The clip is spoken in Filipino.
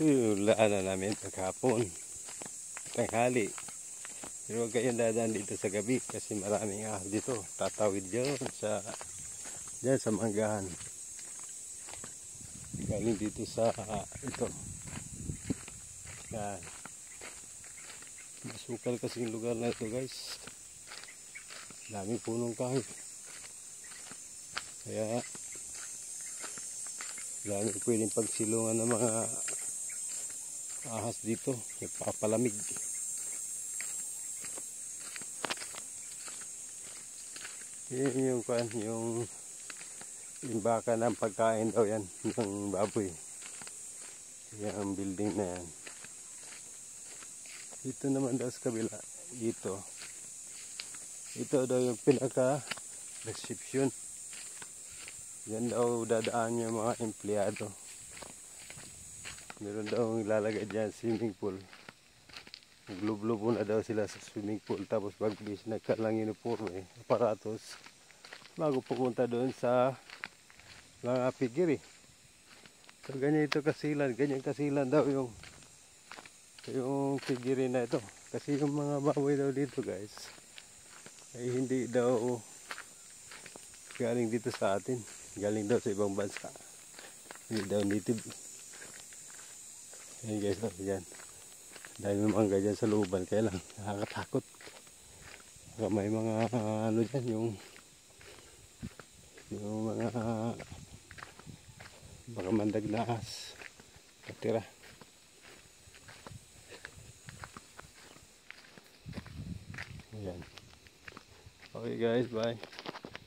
Ito yung laanan namin paghapon, tanghali. Pero huwag kayong dadaan dito sa gabi kasi maraming ahas dito. Tatawid dyan sa manggahan. Galing dito sa ito. Yan. Masukal kasi yung lugar na ito, guys. Daming punong kahoy. Kaya dami pwedeng pagsilungan ng mga ahas dito. Nagpapalamig. Yan yung imbaka ng pagkain daw yan ng baboy. Yan ang building na yan. Ito naman daw sa kabila. Ito daw yung pinaka reception. Yan daw dadaan yung mga empleyado. Meron daw ilalagay dyan swimming pool. Naglubo na daw sila sa swimming pool. Tapos pagbis nagkalang uniforme, aparatos, bago pumunta doon sa mga pigiri. So ganyan ito kasilan. Ganyan kasilan daw yung pigiri na ito. Kasi yung mga baboy daw dito, guys, ay hindi daw galing dito sa atin. Galing daw sa ibang bansa. Hindi daw native. Ayan guys, yan. Dahil may mangga dyan sa looban, kaya lang nakakatakot. Baka may mga ano dyan, yung mga baka mandag na ahas katira. Ayan. Okay guys, bye.